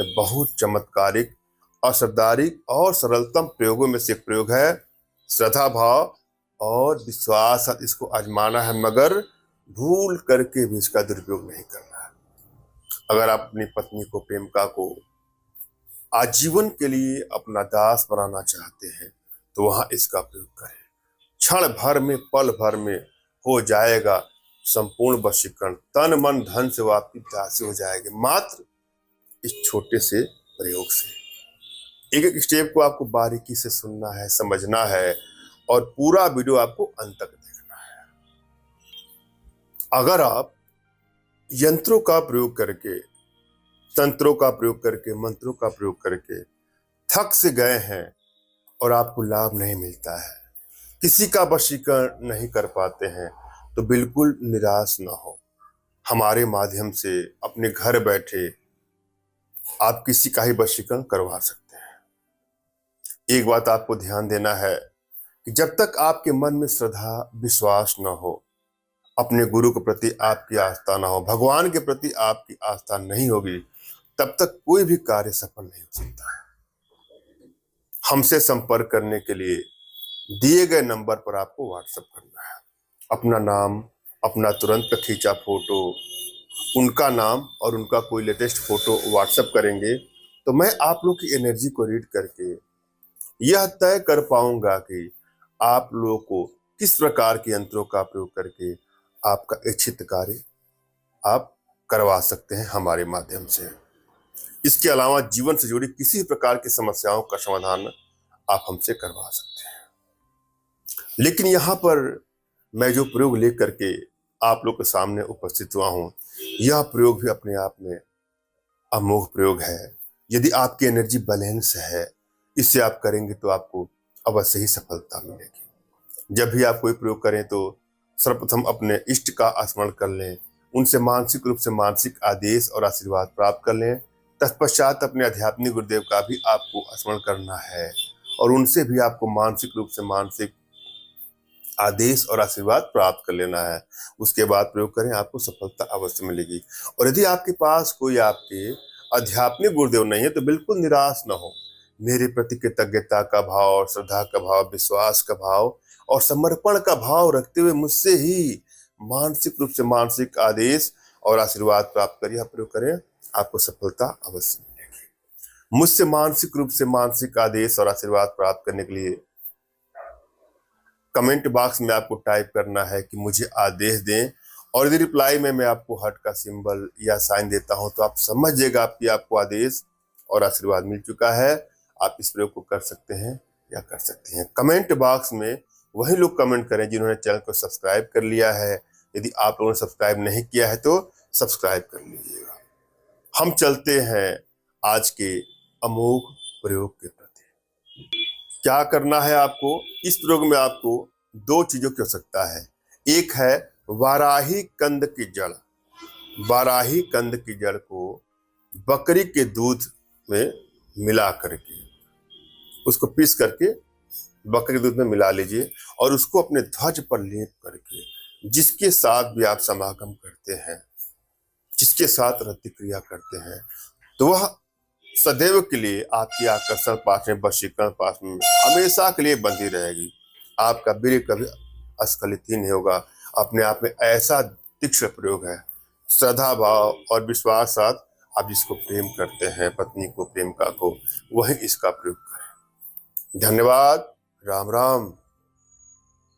बहुत चमत्कारिक, असरदारिक और सरलतम प्रयोगों में से एक प्रयोग है। श्रद्धा भाव और विश्वास से इसको आजमाना है, मगर भूल करके भी इसका दुरुपयोग नहीं करना है। अगर आप अपनी पत्नी को, प्रेमिका को आजीवन के लिए अपना दास बनाना चाहते हैं तो वहां इसका प्रयोग करें। क्षण भर में, पल भर में हो जाएगा संपूर्ण वशीकरण। तन मन धन से वो आपकी दासी हो जाएगी, मात्र इस छोटे से प्रयोग से। एक एक स्टेप को आपको बारीकी से सुनना है, समझना है और पूरा वीडियो आपको अंत तक देखना है। अगर आप यंत्रों का प्रयोग करके, तंत्रों का प्रयोग करके, मंत्रों का प्रयोग करके थक से गए हैं और आपको लाभ नहीं मिलता है, किसी का वशीकरण नहीं कर पाते हैं, तो बिल्कुल निराश ना हो। हमारे माध्यम से अपने घर बैठे आप किसी का ही वशीकरण करवा सकते हैं। एक बात आपको ध्यान देना है कि जब तक आपके मन में श्रद्धा, विश्वास न हो, अपने गुरु के प्रति आपकी आस्था ना हो, भगवान के प्रति आपकी आस्था नहीं होगी, तब तक कोई भी कार्य सफल नहीं हो सकता है। हमसे संपर्क करने के लिए दिए गए नंबर पर आपको व्हाट्सएप करना है। अपना नाम, अपना तुरंत खींचा फोटो, उनका नाम और उनका कोई लेटेस्ट फोटो व्हाट्सएप करेंगे तो मैं आप लोग की एनर्जी को रीड करके यह तय कर पाऊंगा कि आप लोगों को किस प्रकार के यंत्रों का प्रयोग करके आपका इच्छित कार्य आप करवा सकते हैं हमारे माध्यम से। इसके अलावा जीवन से जुड़ी किसी प्रकार की समस्याओं का समाधान आप हमसे करवा सकते हैं। लेकिन यहाँ पर मैं जो प्रयोग लेकर के आप लोग के सामने उपस्थित हुआ हूँ, यह प्रयोग भी अपने आप में अमोघ प्रयोग है। यदि आपकी एनर्जी बैलेंस है, इसे आप करेंगे तो आपको अवश्य ही सफलता मिलेगी। जब भी आप कोई प्रयोग करें तो सर्वप्रथम अपने इष्ट का स्मरण कर लें, उनसे मानसिक रूप से मानसिक आदेश और आशीर्वाद प्राप्त कर लें। तत्पश्चात अपने आध्यात्मिक गुरुदेव का भी आपको स्मरण करना है और उनसे भी आपको मानसिक रूप से मानसिक आदेश और आशीर्वाद प्राप्त कर लेना है। उसके बाद प्रयोग करें, आपको सफलता अवश्य मिलेगी। और यदि आपके पास कोई आपके आध्यात्मिक गुरुदेव नहीं है तो बिल्कुल निराश न हो। मेरे प्रति कृतज्ञता का भाव और श्रद्धा का भाव, विश्वास का भाव और समर्पण का भाव रखते हुए मुझसे ही मानसिक रूप से मानसिक आदेश और आशीर्वाद प्राप्त करिए, प्रयोग करें, आपको सफलता अवश्य मिलेगी। मुझसे मानसिक रूप से मानसिक आदेश और आशीर्वाद प्राप्त करने के लिए कमेंट बॉक्स में आपको टाइप करना है कि मुझे आदेश दें, और यदि रिप्लाई में मैं आपको हार्ट का सिंबल या साइन देता हूं तो आप समझिएगा कि आपको आदेश और आशीर्वाद मिल चुका है। आप इस प्रयोग को कर सकते हैं या कर सकती हैं। कमेंट बॉक्स में वही लोग कमेंट करें जिन्होंने चैनल को सब्सक्राइब कर लिया है। यदि आप लोगों ने सब्सक्राइब नहीं किया है तो सब्सक्राइब कर लीजिएगा। हम चलते हैं आज के अमोघ प्रयोग के प्रति। क्या करना है आपको? इस प्रयोग में आपको दो चीजों की आवश्यकता है। एक है वाराही कंद की जड़। वाराही कंद की जड़ को बकरी के दूध में मिला करके, उसको पीस करके बकरी के दूध में मिला लीजिए और उसको अपने ध्वज पर लेप करके, जिसके साथ भी आप समागम करते हैं, जिसके साथ रति क्रिया करते हैं, तो वह सदैव के लिए आपकी आकर्षण पास में, वशीकरण पास में हमेशा के लिए बंधी रहेगी। आपका वीर्य कभी अस्खलित ही नहीं होगा। अपने आप में ऐसा तीक्ष्ण प्रयोग है। श्रद्धा भाव और विश्वास साथ आप जिसको प्रेम करते हैं, पत्नी को, प्रेमिका को, वही इसका प्रयोग करें। धन्यवाद। राम राम।